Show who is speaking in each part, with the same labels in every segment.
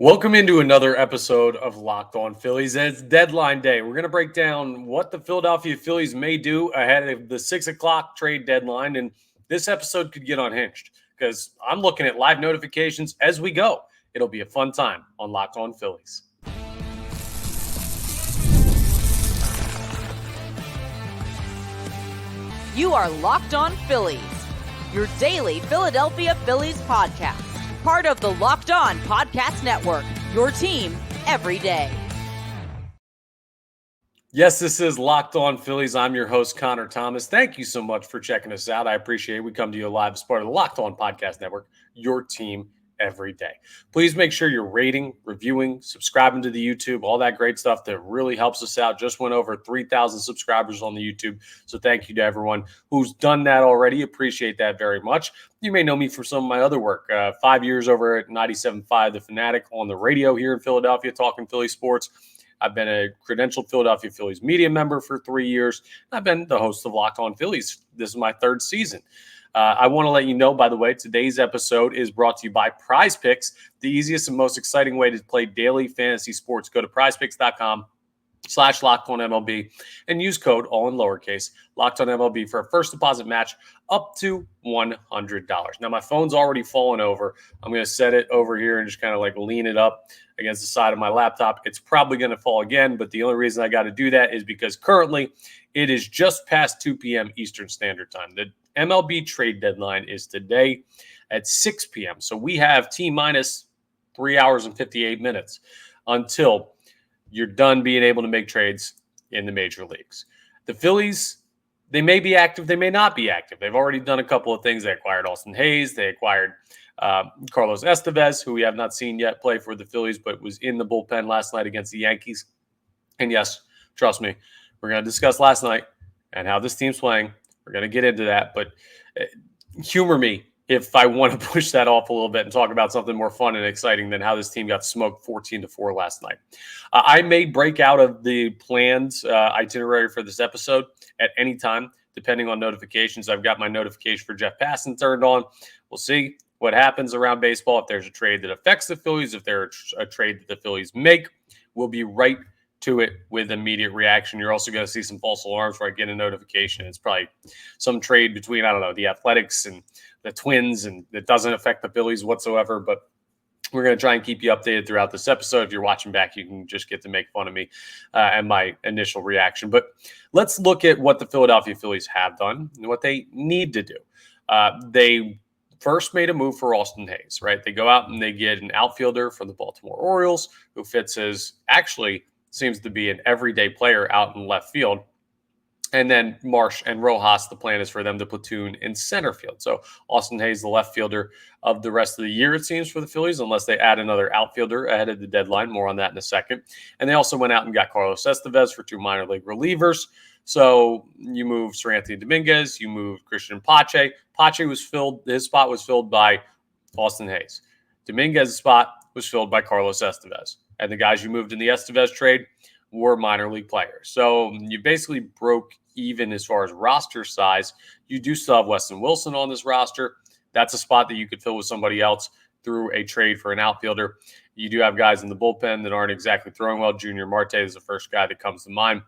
Speaker 1: Welcome into another episode of Locked On Phillies. It's deadline day. We're going to break down what the Philadelphia Phillies may do ahead of the 6 o'clock trade deadline. And this episode could get unhinged because I'm looking at live notifications as we go. It'll be a fun time on Locked On Phillies.
Speaker 2: You are Locked On Phillies, your daily Philadelphia Phillies podcast. Part of the Locked On Podcast Network, your team every day.
Speaker 1: Yes, this is Locked On Phillies. I'm your host, Connor Thomas. Thank you so much for checking us out. I appreciate it. We come to you live as part of the Locked On Podcast Network, your team every day. Please make sure you're rating, reviewing, subscribing to the YouTube, all that great stuff that really helps us out. Just went over 3,000 subscribers on the YouTube. So thank you to everyone who's done that already. Appreciate that very much. You may know me for some of my other work. 5 years over at 97.5 The Fanatic on the radio here in Philadelphia, talking Philly sports. I've been a credentialed Philadelphia Phillies media member for 3 years. I've been the host of Locked On Phillies. This is my third season. I want to let you know, by the way, today's episode is brought to you by Prize Picks, the easiest and most exciting way to play daily fantasy sports. Go to prizepicks.com/LockedOnMLB and use code, all in lowercase, LockedOnMLB for a first deposit match up to $100. Now, my phone's already fallen over. I'm going to set it over here and just kind of like lean it up against the side of my laptop. It's probably going to fall again, but the only reason I got to do that is because currently it is just past 2 p.m. Eastern Standard Time. The MLB Trade Deadline is today at 6 p.m. So we have T-minus 3 hours and 58 minutes until you're done being able to make trades in the major leagues. The Phillies, they may be active, they may not be active. They've already done a couple of things. They acquired Austin Hayes. They acquired Carlos Estevez, who we have not seen yet play for the Phillies, but was in the bullpen last night against the Yankees. And yes, trust me, we're going to discuss last night and how this team's playing. We're going to get into that, but humor me if I want to push that off a little bit and talk about something more fun and exciting than how this team got smoked 14-4 last night. I may break out of the planned itinerary for this episode at any time, depending on notifications. I've got my notification for Jeff Passan turned on. We'll see what happens around baseball. If there's a trade that affects the Phillies, if there's a trade that the Phillies make, we'll be right to it with immediate reaction. You're also going to see some false alarms where I get a notification. It's probably some trade between, I don't know, the Athletics and the Twins, and it doesn't affect the Phillies whatsoever, but we're going to try and keep you updated throughout this episode. If you're watching back, you can just get to make fun of me and my initial reaction. But let's look at what the Philadelphia Phillies have done and what they need to do. They first made a move for Austin Hayes, right? They go out and they get an outfielder from the Baltimore Orioles who fits as actually seems to be an everyday player out in left field. And then Marsh and Rojas, the plan is for them to platoon in center field. So Austin Hayes, the left fielder of the rest of the year, it seems, for the Phillies, unless they add another outfielder ahead of the deadline. More on that in a second. And they also went out and got Carlos Estevez for 2 minor league relievers. So you move Seranthony Dominguez, you move Christian Pache. Pache was filled, his spot was filled by Austin Hayes. Dominguez's spot was filled by Carlos Estevez. And the guys you moved in the Estevez trade were minor league players. So you basically broke even as far as roster size. You do still have Weston Wilson on this roster. That's a spot that you could fill with somebody else through a trade for an outfielder. You do have guys in the bullpen that aren't exactly throwing well. Junior Marte is the first guy that comes to mind.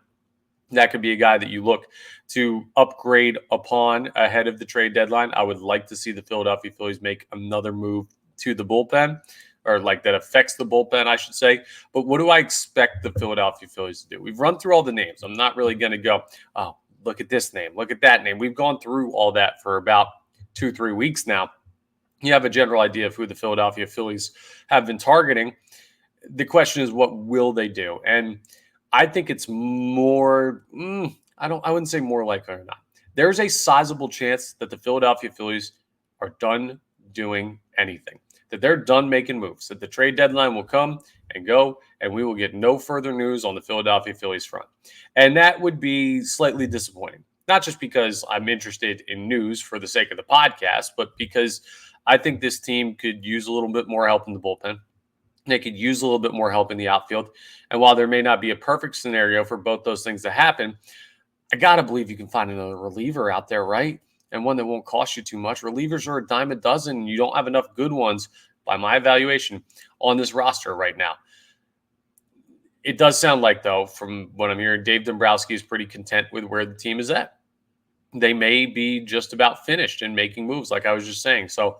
Speaker 1: That could be a guy that you look to upgrade upon ahead of the trade deadline. I would like to see the Philadelphia Phillies make another move to the bullpen, or like that affects the bullpen, I should say. But what do I expect the Philadelphia Phillies to do? We've run through all the names. I'm not really going to go, oh, look at this name, look at that name. We've gone through all that for about 2-3 weeks now. You have a general idea of who the Philadelphia Phillies have been targeting. The question is, what will they do? And I think it's more, I wouldn't say more likely or not. There's a sizable chance that the Philadelphia Phillies are done doing anything, that they're done making moves, that the trade deadline will come and go, and we will get no further news on the Philadelphia Phillies front. And that would be slightly disappointing, not just because I'm interested in news for the sake of the podcast, but because I think this team could use a little bit more help in the bullpen. They could use a little bit more help in the outfield. And while there may not be a perfect scenario for both those things to happen, I got to believe you can find another reliever out there, right? And one that won't cost you too much. Relievers are a dime a dozen. You don't have enough good ones by my evaluation on this roster right now. It does sound like, though, from what I'm hearing, Dave Dombrowski is pretty content with where the team is at. They may be just about finished in making moves, like I was just saying. So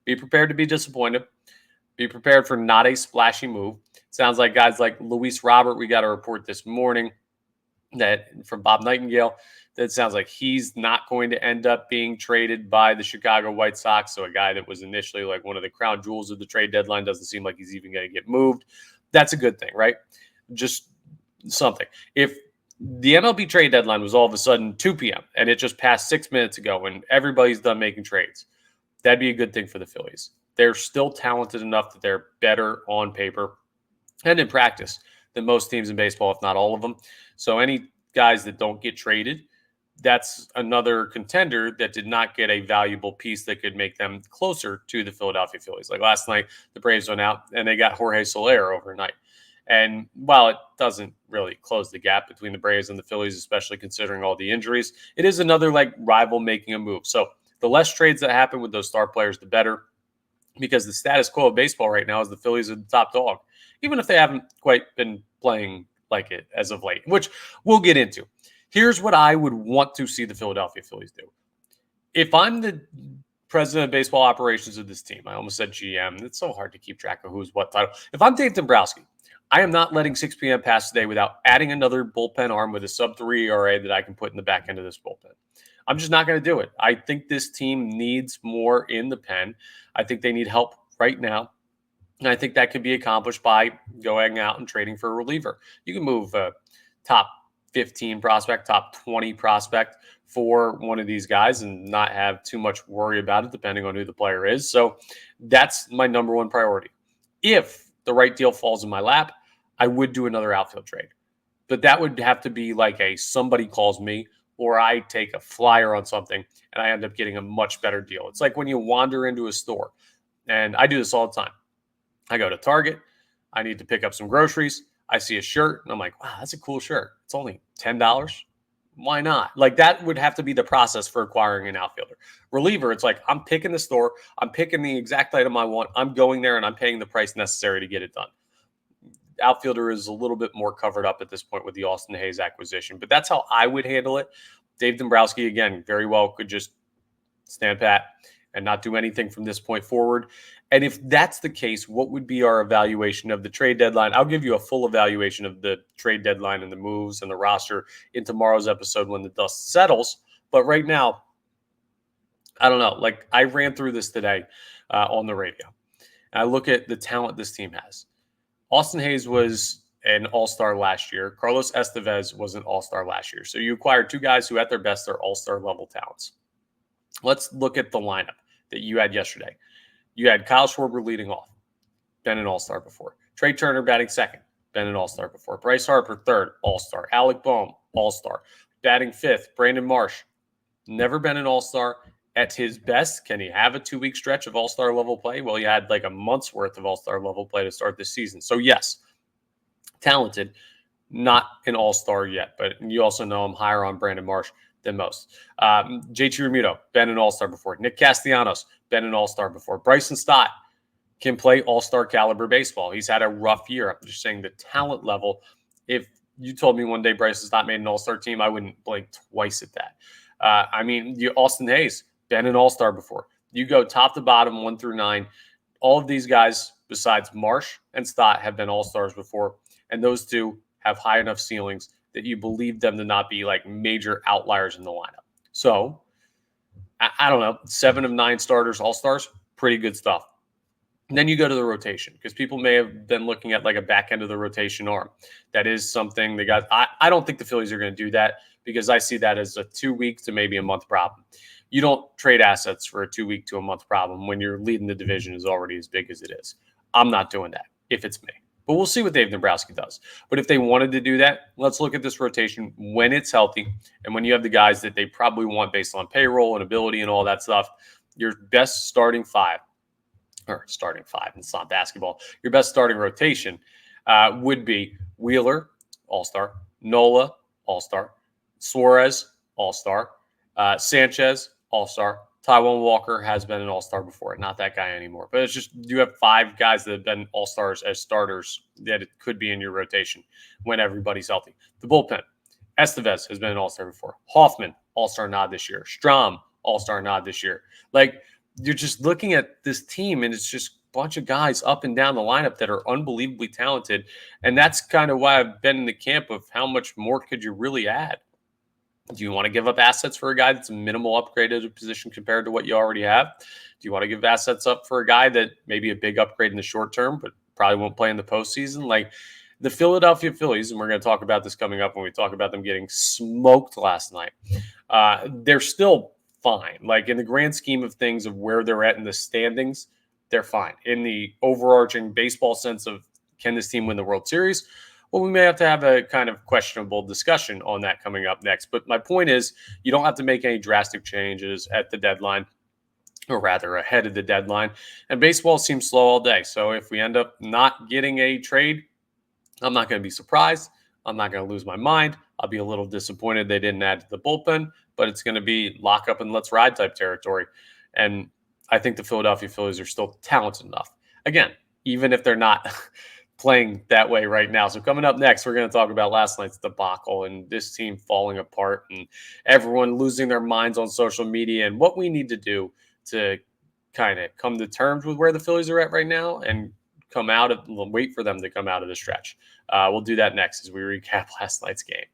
Speaker 1: be prepared to be disappointed. Be prepared for not a splashy move. Sounds like guys like Luis Robert, we got a report this morning that from Bob Nightingale, that sounds like he's not going to end up being traded by the Chicago White Sox. So a guy that was initially like one of the crown jewels of the trade deadline doesn't seem like he's even going to get moved. That's a good thing, right? Just something. If the MLB trade deadline was all of a sudden 2 p.m. and it just passed 6 minutes ago and everybody's done making trades, that'd be a good thing for the Phillies. They're still talented enough that they're better on paper and in practice than most teams in baseball, if not all of them. So any guys that don't get traded, that's another contender that did not get a valuable piece that could make them closer to the Philadelphia Phillies. Like last night, the Braves went out and they got Jorge Soler overnight. And while it doesn't really close the gap between the Braves and the Phillies, especially considering all the injuries, it is another like rival making a move. So the less trades that happen with those star players, the better, because the status quo of baseball right now is the Phillies are the top dog, even if they haven't quite been playing like it as of late, which we'll get into. Here's what I would want to see the Philadelphia Phillies do. If I'm the president of baseball operations of this team, I almost said GM. It's so hard to keep track of who's what title. If I'm Dave Dombrowski, I am not letting 6 p.m. pass today without adding another bullpen arm with a sub-3 ERA that I can put in the back end of this bullpen. I'm just not going to do it. I think this team needs more in the pen. I think they need help right now. And I think that can be accomplished by going out and trading for a reliever. You can move a top 15 prospect, top 20 prospect for one of these guys and not have too much worry about it, depending on who the player is. So that's my number one priority. If the right deal falls in my lap, I would do another outfield trade. But that would have to be like a somebody calls me or I take a flyer on something and I end up getting a much better deal. It's like when you wander into a store, and I do this all the time. I go to Target. I need to pick up some groceries. I see a shirt, and I'm like, wow, that's a cool shirt. It's only $10. Why not? Like that would have to be the process for acquiring an outfielder. Reliever, it's like I'm picking the store. I'm picking the exact item I want. I'm going there, and I'm paying the price necessary to get it done. Outfielder is a little bit more covered up at this point with the Austin Hayes acquisition, but that's how I would handle it. Dave Dombrowski, again, very well could just stand pat and not do anything from this point forward. And if that's the case, what would be our evaluation of the trade deadline? I'll give you a full evaluation of the trade deadline and the moves and the roster in tomorrow's episode when the dust settles. But right now, I don't know. Like I ran through this today on the radio. And I look at the talent this team has. Austin Hayes was an all-star last year. Carlos Estevez was an all-star last year. So you acquired two guys who at their best are all-star level talents. Let's look at the lineup that you had yesterday. You had Kyle Schwarber leading off, been an all-star before. Trey Turner batting second, been an all-star before. Bryce Harper third, all-star. Alec Boehm, all-star. Batting fifth, Brandon Marsh, never been an all-star. At his best, can he have a 2-week stretch of all-star level play? Well, he had like a month's worth of all-star level play to start this season. So yes, talented, not an all-star yet, but you also know I'm higher on Brandon Marsh than most. JT Realmuto, been an all-star before. Nick Castellanos, been an all-star before. Bryson Stott can play all-star caliber baseball. He's had a rough year. I'm just saying the talent level. If you told me one day Bryson Stott made an all-star team, I wouldn't blink twice at that. Austin Hayes, been an all-star before. You go top to bottom, 1 through 9. All of these guys, besides Marsh and Stott, have been all-stars before. And those two have high enough ceilings that you believe them to not be like major outliers in the lineup. So, I don't know, 7 of 9 starters, all-stars, pretty good stuff. And then you go to the rotation because people may have been looking at like a back end of the rotation arm. That is something they got. I don't think the Phillies are going to do that because I see that as a 2-week to maybe a month problem. You don't trade assets for a 2-week to a month problem when you're leading the division is already as big as it is. I'm not doing that if it's me. But we'll see what Dave Dombrowski does. But if they wanted to do that, let's look at this rotation when it's healthy and when you have the guys that they probably want based on payroll and ability and all that stuff. Your best starting five, it's not basketball. Your best starting rotation would be Wheeler, all-star, Nola, all-star, Suarez, all-star, Sanchez, all-star, Taijuan Walker has been an all-star before, not that guy anymore. But it's just you have 5 guys that have been all-stars as starters that it could be in your rotation when everybody's healthy. The bullpen, Estevez has been an all-star before. Hoffman, all-star nod this year. Strahm, all-star nod this year. Like, you're just looking at this team, and it's just a bunch of guys up and down the lineup that are unbelievably talented. And that's kind of why I've been in the camp of how much more could you really add? Do you want to give up assets for a guy that's a minimal upgrade at a position compared to what you already have? Do you want to give assets up for a guy that maybe a big upgrade in the short term, but probably won't play in the postseason? Like the Philadelphia Phillies, and we're going to talk about this coming up when we talk about them getting smoked last night. They're still fine. Like in the grand scheme of things of where they're at in the standings, they're fine. In the overarching baseball sense of can this team win the World Series? Well, we may have to have a kind of questionable discussion on that coming up next. But my point is, you don't have to make any drastic changes at the deadline, or rather ahead of the deadline. And baseball seems slow all day. So if we end up not getting a trade, I'm not going to be surprised. I'm not going to lose my mind. I'll be a little disappointed they didn't add to the bullpen, but it's going to be lock up and let's ride type territory. And I think the Philadelphia Phillies are still talented enough. Again, even if they're not playing that way right now. So coming up next, we're going to talk about last night's debacle and this team falling apart and everyone losing their minds on social media and what we need to do to kind of come to terms with where the Phillies are at right now and wait for them to come out of the stretch. We'll do that next as we recap last night's game.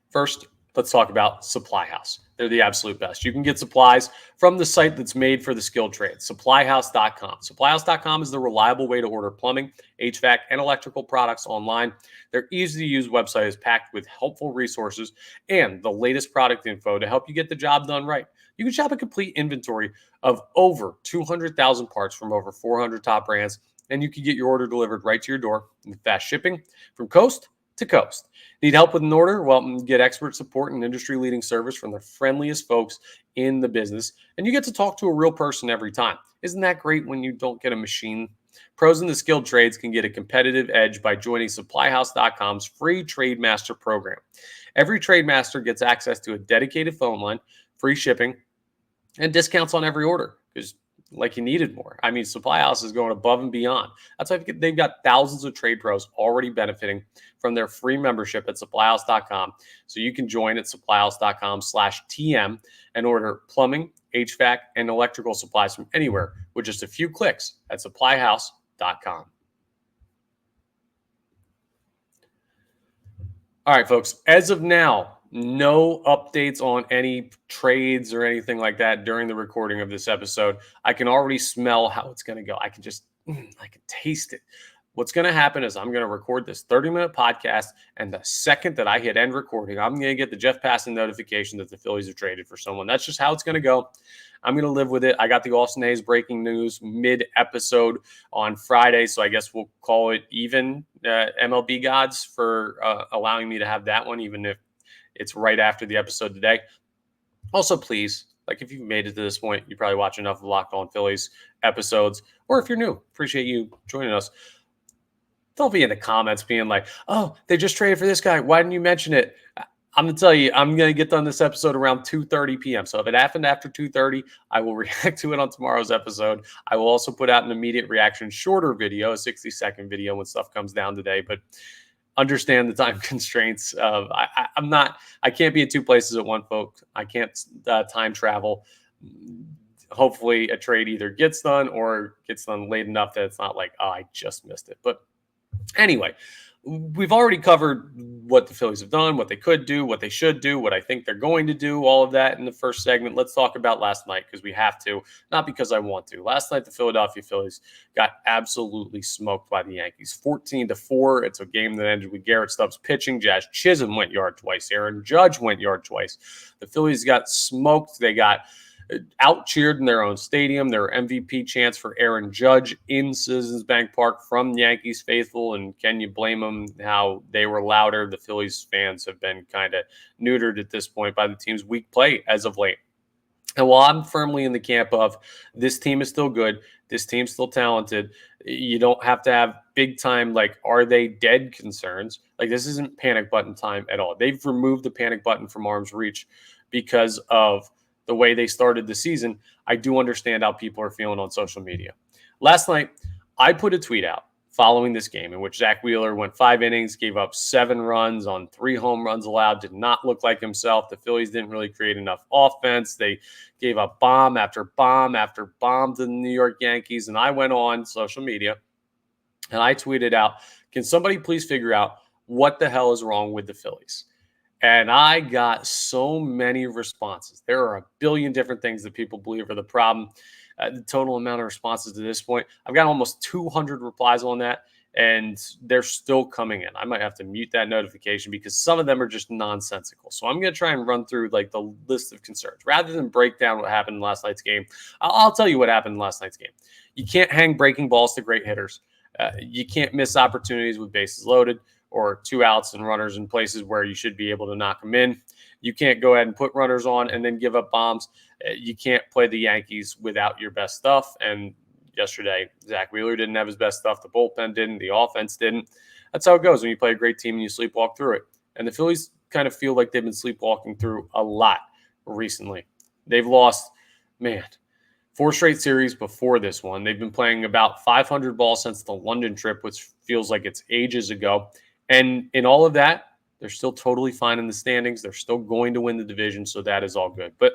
Speaker 1: First, let's talk about Supply House. They're the absolute best. You can get supplies from the site that's made for the skilled trades, supplyhouse.com. Supplyhouse.com is the reliable way to order plumbing, HVAC, and electrical products online. Their easy-to-use website is packed with helpful resources and the latest product info to help you get the job done right. You can shop a complete inventory of over 200,000 parts from over 400 top brands, and you can get your order delivered right to your door with fast shipping from coast to coast. Need help with an order? Well, get expert support and industry-leading service from the friendliest folks in the business, and you get to talk to a real person every time. Isn't that great when you don't get a machine? Pros in the skilled trades can get a competitive edge by joining SupplyHouse.com's free Trade Master program. Every Trade Master gets access to a dedicated phone line, free shipping, and discounts on every order because like you needed more. I mean, Supply House is going above and beyond. That's why they've got thousands of trade pros already benefiting from their free membership at supplyhouse.com. So you can join at supplyhouse.com/TM and order plumbing, HVAC, and electrical supplies from anywhere with just a few clicks at supplyhouse.com. All right, folks, as of now, no updates on any trades or anything like that during the recording of this episode. I can already smell how it's going to go. I can taste it. What's going to happen is I'm going to record this 30-minute podcast, and the second that I hit end recording, I'm going to get the Jeff Passan notification that the Phillies have traded for someone. That's just how it's going to go. I'm going to live with it. I got the Austin Hayes breaking news mid-episode on Friday, so I guess we'll call it even MLB gods for allowing me to have that one, even if it's right after the episode today. Also, please, like if you've made it to this point, you probably watch enough of Locked On Phillies episodes, or if you're new, appreciate you joining us. Don't be in the comments being like, oh, they just traded for this guy. Why didn't you mention it? I'm going to tell you, I'm going to get done this episode around 2:30 p.m. So if it happened after 2:30, I will react to it on tomorrow's episode. I will also put out an immediate reaction, shorter video, a 60-second video when stuff comes down today. But understand the time constraints. I can't be in two places at once, folks. I can't time travel. Hopefully a trade either gets done or gets done late enough that it's not like, oh, I just missed it. But anyway, we've already covered what the Phillies have done, what they could do, what they should do, what I think they're going to do, all of that in the first segment. Let's talk about last night because we have to, not because I want to. Last night, the Philadelphia Phillies got absolutely smoked by the Yankees, 14-4. It's a game that ended with Garrett Stubbs pitching. Jazz Chisholm went yard twice. Aaron Judge went yard twice. The Phillies got smoked. They got out-cheered in their own stadium. Their MVP chants for Aaron Judge in Citizens Bank Park from Yankees faithful, and can you blame them how they were louder? The Phillies fans have been kind of neutered at this point by the team's weak play as of late. And while I'm firmly in the camp of this team is still good, this team's still talented, you don't have to have big time, like, are they dead concerns? Like, this isn't panic button time at all. They've removed the panic button from arm's reach because of the way they started the season. I do understand how people are feeling on social media. Last night, I put a tweet out following this game in which Zach Wheeler went 5 innings, gave up 7 runs on 3 home runs allowed, did not look like himself. The Phillies didn't really create enough offense. They gave up bomb after bomb after bomb to the New York Yankees. And I went on social media and I tweeted out, can somebody please figure out what the hell is wrong with the Phillies? And I got so many responses. There are a billion different things that people believe are the problem. The total amount of responses to this point, I've got almost 200 replies on that, and they're still coming in. I might have to mute that notification because some of them are just nonsensical. So I'm going to try and run through like the list of concerns rather than break down what happened in last night's game. I'll tell you what happened in last night's game. You can't hang breaking balls to great hitters. You can't miss opportunities with bases loaded or 2 outs and runners in places where you should be able to knock them in. You can't go ahead and put runners on and then give up bombs. You can't play the Yankees without your best stuff. And yesterday, Zach Wheeler didn't have his best stuff. The bullpen didn't. The offense didn't. That's how it goes when you play a great team and you sleepwalk through it. And the Phillies kind of feel like they've been sleepwalking through a lot recently. They've lost, 4 straight series before this one. They've been playing about 500 balls since the London trip, which feels like it's ages ago. And in all of that, they're still totally fine in the standings. They're still going to win the division, so that is all good. But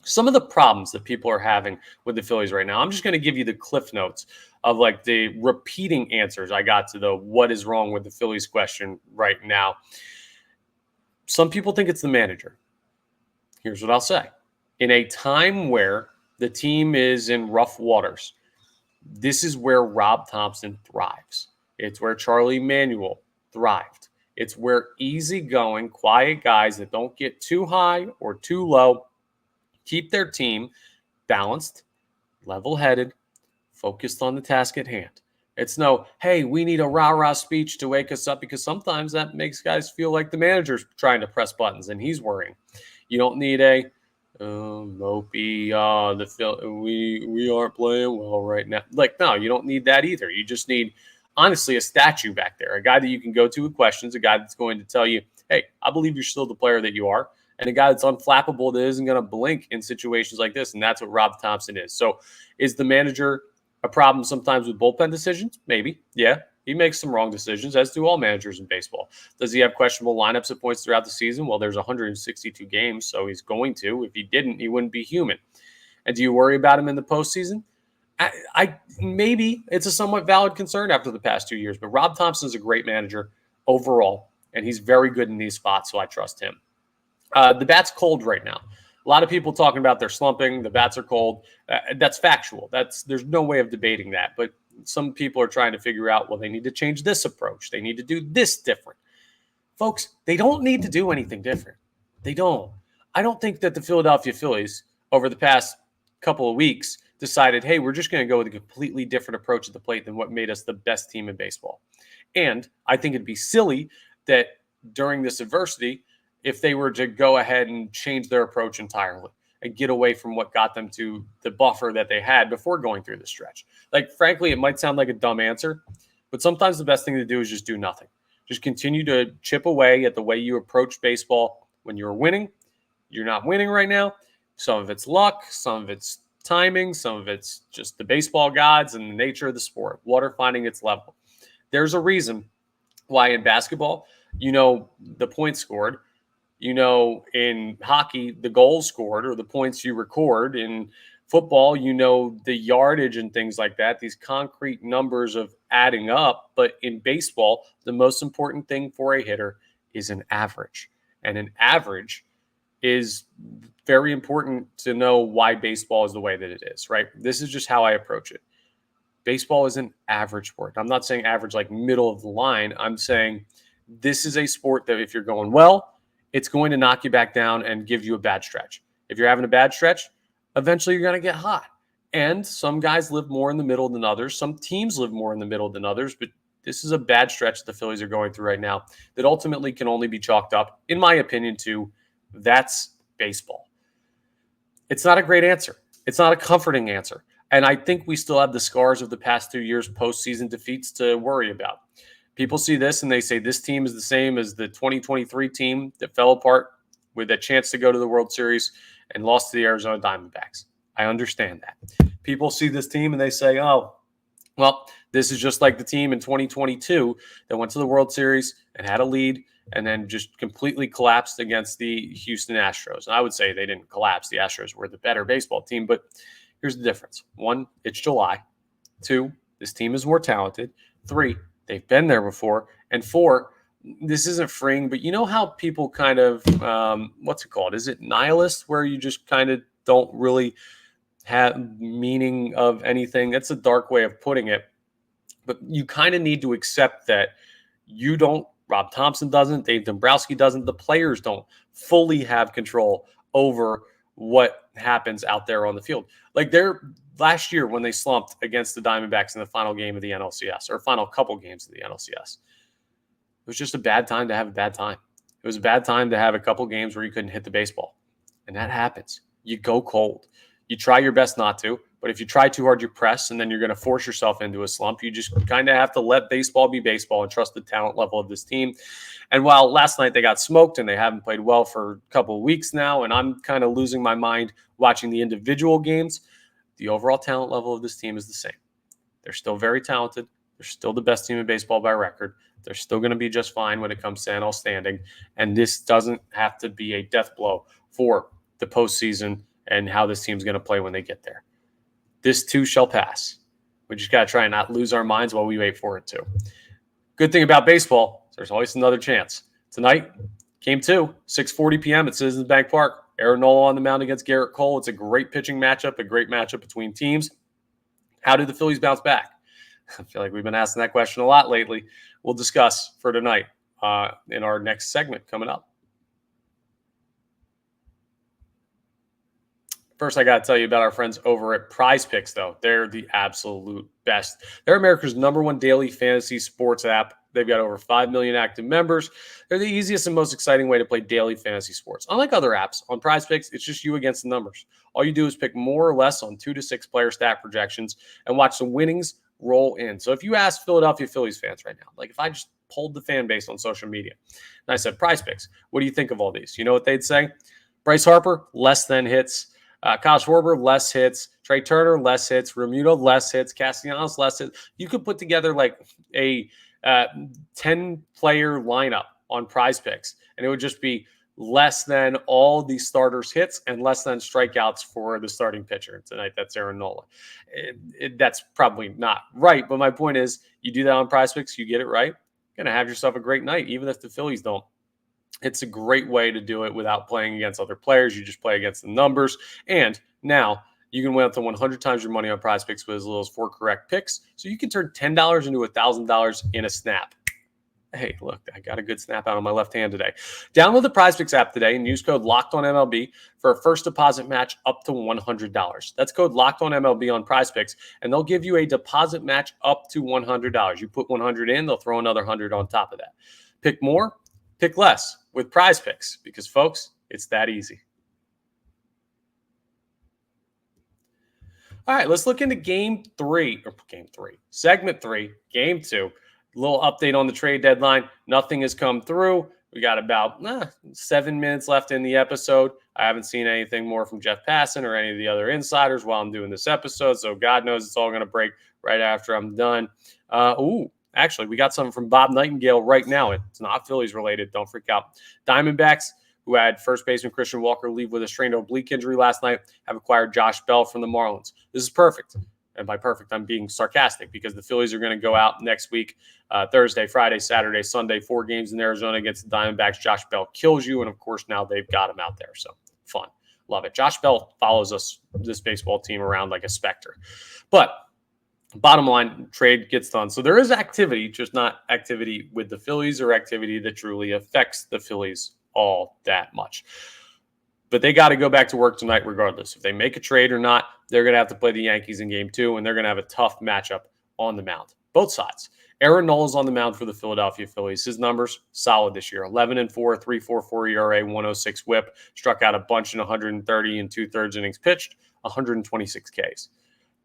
Speaker 1: some of the problems that people are having with the Phillies right now, I'm just going to give you the cliff notes of like the repeating answers I got to the what is wrong with the Phillies question right now. Some people think it's the manager. Here's what I'll say. In a time where the team is in rough waters, this is where Rob Thompson thrives. It's where Charlie Manuel thrived. It's where easygoing, quiet guys that don't get too high or too low keep their team balanced, level-headed, focused on the task at hand. It's no, hey, we need a rah-rah speech to wake us up, because sometimes that makes guys feel like the manager's trying to press buttons and he's worrying. You don't need a mopey, we aren't playing well right now. Like, no, you don't need that either. You just need, honestly, a statue back there, a guy that you can go to with questions, a guy that's going to tell you, hey, I believe you're still the player that you are, and a guy that's unflappable that isn't going to blink in situations like this, and that's what Rob Thompson is. So is the manager a problem sometimes with bullpen decisions? Maybe, yeah. He makes some wrong decisions, as do all managers in baseball. Does he have questionable lineups at points throughout the season? Well, there's 162 games, so he's going to. If he didn't, he wouldn't be human. And do you worry about him in the postseason? I maybe it's a somewhat valid concern after the past 2 years, but Rob Thompson is a great manager overall, and he's very good in these spots, so I trust him. The bat's cold right now. A lot of people talking about they're slumping. The bats are cold. That's factual. There's no way of debating that. But some people are trying to figure out, well, they need to change this approach. They need to do this different. Folks, they don't need to do anything different. They don't. I don't think that the Philadelphia Phillies over the past couple of weeks decided, hey, we're just going to go with a completely different approach at the plate than what made us the best team in baseball. And I think it'd be silly that during this adversity, if they were to go ahead and change their approach entirely and get away from what got them to the buffer that they had before going through the stretch. Like, frankly, it might sound like a dumb answer, but sometimes the best thing to do is just do nothing. Just continue to chip away at the way you approach baseball when you're winning. You're not winning right now. Some of it's luck, some of it's timing, some of it's just the baseball gods and the nature of the sport, water finding its level. There's a reason why in basketball, the points scored. In hockey, the goals scored or the points you record. In football, the yardage and things like that, these concrete numbers of adding up. But in baseball, the most important thing for a hitter is an average. And an average is very important to know why baseball is the way that it is, right? This is just how I approach it. Baseball is an average sport. I'm not saying average like middle of the line. I'm saying this is a sport that if you're going well, it's going to knock you back down and give you a bad stretch. If you're having a bad stretch, eventually you're going to get hot. And some guys live more in the middle than others. Some teams live more in the middle than others. But this is a bad stretch that the Phillies are going through right now that ultimately can only be chalked up, in my opinion, to that's baseball. It's not a great answer. It's not a comforting answer. And I think we still have the scars of the past 2 years postseason defeats to worry about. People see this and they say this team is the same as the 2023 team that fell apart with a chance to go to the World Series and lost to the Arizona Diamondbacks. I understand that. People see this team and they say, oh, well, this is just like the team in 2022 that went to the World Series and had a lead and then just completely collapsed against the Houston Astros. And I would say they didn't collapse. The Astros were the better baseball team. But here's the difference. 1, it's July. 2, this team is more talented. 3, they've been there before. And 4, this isn't freeing, but you know how people kind of, what's it called? Is it nihilist, where you just kind of don't really have meaning of anything? That's a dark way of putting it. But you kind of need to accept that you don't, Rob Thompson doesn't, Dave Dombrowski doesn't, the players don't fully have control over what happens out there on the field. Like last year when they slumped against the Diamondbacks in the final game of the NLCS, or final couple games of the NLCS, it was just a bad time to have a bad time. It was a bad time to have a couple games where you couldn't hit the baseball. And that happens. You go cold. You try your best not to, but if you try too hard, you press, and then you're going to force yourself into a slump. You just kind of have to let baseball be baseball and trust the talent level of this team. And while last night they got smoked and they haven't played well for a couple of weeks now, and I'm kind of losing my mind watching the individual games, the overall talent level of this team is the same. They're still very talented. They're still the best team in baseball by record. They're still going to be just fine when it comes to NL standing. And this doesn't have to be a death blow for the postseason and how this team's going to play when they get there. This too shall pass. We just got to try and not lose our minds while we wait for it to. Good thing about baseball, there's always another chance. Tonight, Game 2, 6:40 p.m. at Citizens Bank Park. Aaron Nola on the mound against Garrett Cole. It's a great pitching matchup, a great matchup between teams. How do the Phillies bounce back? I feel like we've been asking that question a lot lately. We'll discuss for tonight in our next segment coming up. First, I got to tell you about our friends over at Prize Picks, though. They're the absolute best. They're America's #1 daily fantasy sports app. They've got over 5 million active members. They're the easiest and most exciting way to play daily fantasy sports. Unlike other apps, on Prize Picks, it's just you against the numbers. All you do is pick more or less on 2 to 6 player stat projections and watch the winnings roll in. So if you ask Philadelphia Phillies fans right now, like if I just polled the fan base on social media and I said, Prize Picks, what do you think of all these? You know what they'd say? Bryce Harper, less than hits. Kyle Schwarber, less hits. Trey Turner, less hits. Remuto, less hits. Castellanos, less hits. You could put together like a 10-player lineup on Prize Picks, and it would just be less than all the starters' hits and less than strikeouts for the starting pitcher. Tonight, that's Aaron Nola. That's probably not right, but my point is you do that on Prize Picks, you get it right, you're going to have yourself a great night, even if the Phillies don't. It's a great way to do it without playing against other players. You just play against the numbers. And now you can win up to 100 times your money on Prize Picks with as little as 4 correct picks. So you can turn $10 into $1,000 in a snap. Hey, look, I got a good snap out on my left hand today. Download the Prize Picks app today and use code LOCKEDONMLB for a first deposit match up to $100. That's code LOCKEDONMLB on Prize Picks, and they'll give you a deposit match up to $100. You put $100 in, they'll throw another $100 on top of that. Pick more, pick less with Prize Picks, because, folks, it's that easy. All right, let's look into segment 3, Game 2. A little update on the trade deadline. Nothing has come through. We got about 7 minutes left in the episode. I haven't seen anything more from Jeff Passan or any of the other insiders while I'm doing this episode, so God knows it's all going to break right after I'm done. Actually, we got something from Bob Nightingale right now. It's not Phillies related. Don't freak out. Diamondbacks, who had first baseman Christian Walker leave with a strained oblique injury last night, have acquired Josh Bell from the Marlins. This is perfect. And by perfect, I'm being sarcastic, because the Phillies are going to go out next week, Thursday, Friday, Saturday, Sunday, 4 games in Arizona against the Diamondbacks. Josh Bell kills you. And, of course, now they've got him out there. So fun. Love it. Josh Bell follows this baseball team around like a specter. But bottom line, trade gets done. So there is activity, just not activity with the Phillies or activity that truly affects the Phillies all that much. But they got to go back to work tonight regardless. If they make a trade or not, they're going to have to play the Yankees in Game 2, and they're going to have a tough matchup on the mound. both sides. Aaron Nola is on the mound for the Philadelphia Phillies. His numbers, solid this year. 11-4, 3.44 ERA, 106 whip. Struck out a bunch in 130 and two-thirds innings pitched, 126 Ks.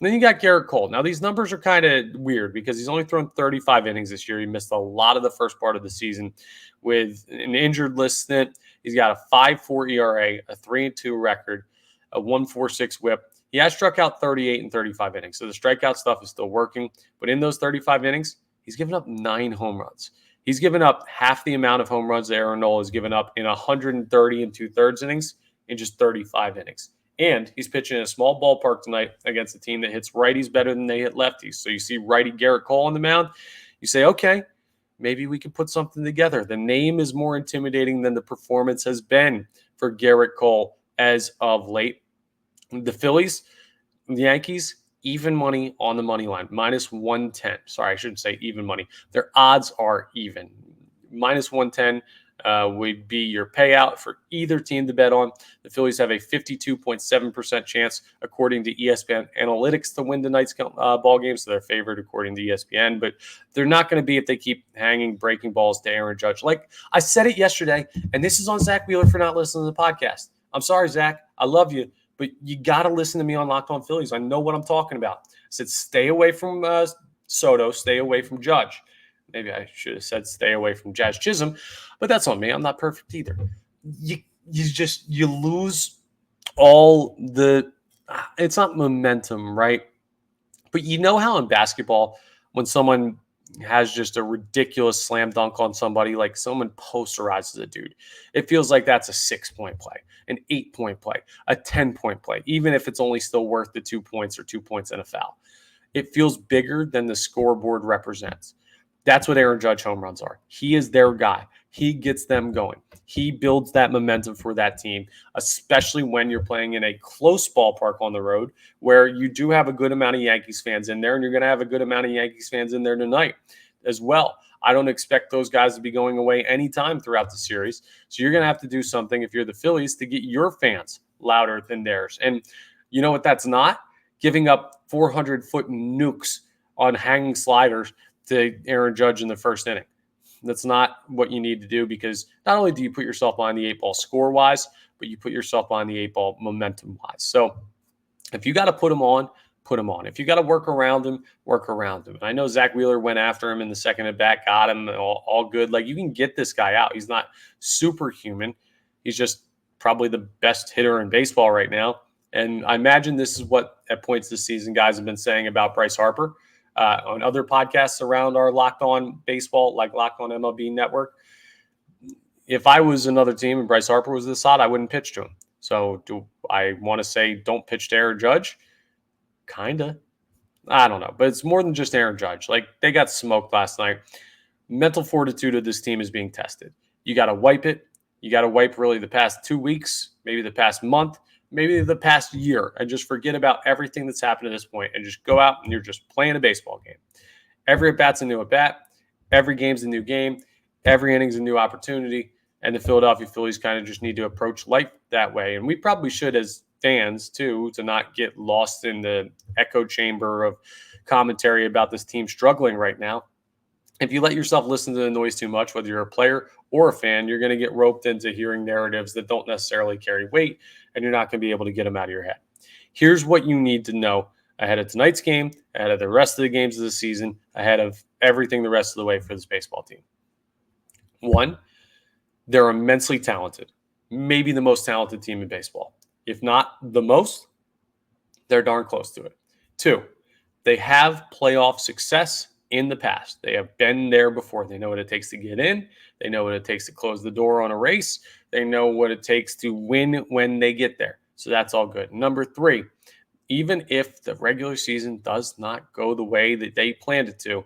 Speaker 1: And then you got Garrett Cole. Now, these numbers are kind of weird because he's only thrown 35 innings this year. He missed a lot of the first part of the season with an injured list stint. He's got a 5.4 ERA, a 3.2 record, a 1.46 whip. He has struck out 38 and 35 innings. So the strikeout stuff is still working. But in those 35 innings, he's given up 9 home runs. He's given up half the amount of home runs that Aaron Nola has given up in 130 and two-thirds innings in just 35 innings. And he's pitching in a small ballpark tonight against a team that hits righties better than they hit lefties. So you see righty Garrett Cole on the mound. You say, okay, maybe we can put something together. The name is more intimidating than the performance has been for Garrett Cole as of late. The Phillies, the Yankees, even money on the money line, minus 110. Sorry, I shouldn't say even money. Their odds are even. Minus 110 would be your payout for either team to bet on. The Phillies have a 52.7% chance, according to ESPN Analytics, to win tonight's ball game. So they're favored according to ESPN, but they're not going to be if they keep hanging breaking balls to Aaron Judge. Like I said it yesterday, and this is on Zach Wheeler for not listening to the podcast. I'm sorry, Zach. I love you, but you got to listen to me on Locked On Phillies. I know what I'm talking about. I said stay away from Soto, stay away from Judge. Maybe I should have said stay away from Jazz Chisholm, but that's on me. I'm not perfect either. You lose all the – it's not momentum, right? But you know how in basketball when someone has just a ridiculous slam dunk on somebody, like someone posterizes a dude, it feels like that's a 6-point play, an 8-point play, a 10-point play, even if it's only still worth the 2 points or 2 points and a foul. It feels bigger than the scoreboard represents. That's what Aaron Judge home runs are. He is their guy. He gets them going. He builds that momentum for that team, especially when you're playing in a close ballpark on the road where you do have a good amount of Yankees fans in there, and you're going to have a good amount of Yankees fans in there tonight as well. I don't expect those guys to be going away anytime throughout the series. So you're going to have to do something if you're the Phillies to get your fans louder than theirs. And you know what that's not? Giving up 400-foot nukes on hanging sliders to Aaron Judge in the first inning. That's not what you need to do because not only do you put yourself behind the 8-ball score-wise, but you put yourself behind the 8-ball momentum-wise. So if you got to put him on, put him on. If you got to work around him, work around him. And I know Zach Wheeler went after him in the second at bat, got him, all good. Like, you can get this guy out. He's not superhuman. He's just probably the best hitter in baseball right now. And I imagine this is what at points this season guys have been saying about Bryce Harper. On other podcasts around our Locked On Baseball, like Locked On MLB Network. If I was another team and Bryce Harper was this hot, I wouldn't pitch to him. So do I want to say don't pitch to Aaron Judge? Kinda. I don't know. But it's more than just Aaron Judge. Like, they got smoked last night. Mental fortitude of this team is being tested. You got to wipe it. You got to wipe really the past 2 weeks, maybe the past month, maybe the past year, and just forget about everything that's happened to this point and just go out and you're just playing a baseball game. Every at-bat's a new at-bat. Every game's a new game. Every inning's a new opportunity. And the Philadelphia Phillies kind of just need to approach life that way. And we probably should as fans, too, to not get lost in the echo chamber of commentary about this team struggling right now. If you let yourself listen to the noise too much, whether you're a player or a fan, you're going to get roped into hearing narratives that don't necessarily carry weight, and you're not going to be able to get them out of your head. Here's what you need to know ahead of tonight's game, ahead of the rest of the games of the season, ahead of everything the rest of the way for this baseball team. 1, they're immensely talented, maybe the most talented team in baseball. If not the most, they're darn close to it. 2, they have playoff success in the past. They have been there before. They know what it takes to get in. They know what it takes to close the door on a race. They know what it takes to win when they get there. So that's all good. Number 3, even if the regular season does not go the way that they planned it to,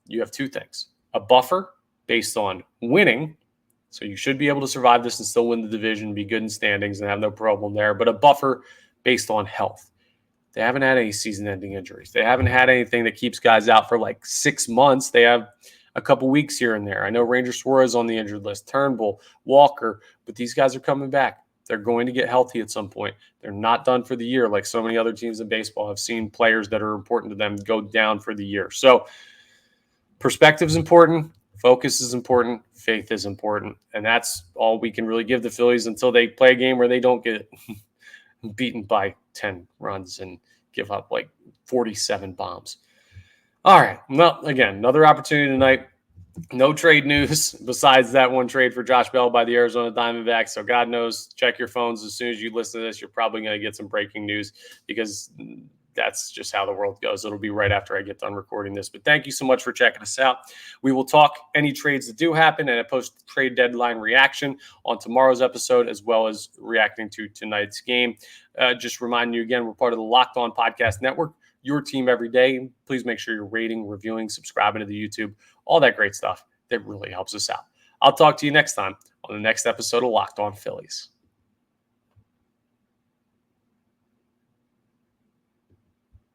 Speaker 1: you have 2 things. A buffer based on winning, so you should be able to survive this and still win the division, be good in standings, and have no problem there, but a buffer based on health. They haven't had any season-ending injuries. They haven't had anything that keeps guys out for like 6 months. They have a couple weeks here and there. I know Ranger Suarez on the injured list, Turnbull, Walker, but these guys are coming back. They're going to get healthy at some point. They're not done for the year like so many other teams in baseball. Have seen players that are important to them go down for the year. So perspective is important. Focus is important. Faith is important. And that's all we can really give the Phillies until they play a game where they don't get beaten by 10 runs and give up like 47 bombs. All right. Well, again, another opportunity tonight. No trade news besides that one trade for Josh Bell by the Arizona Diamondbacks. So God knows, check your phones. As soon as you listen to this, you're probably going to get some breaking news because that's just how the world goes. It'll be right after I get done recording this. But thank you so much for checking us out. We will talk any trades that do happen and a post-trade deadline reaction on tomorrow's episode, as well as reacting to tonight's game. Just reminding you again, we're part of the Locked On Podcast Network, your team every day. Please make sure you're rating, reviewing, subscribing to the YouTube, all that great stuff that really helps us out. I'll talk to you next time on the next episode of Locked On Phillies.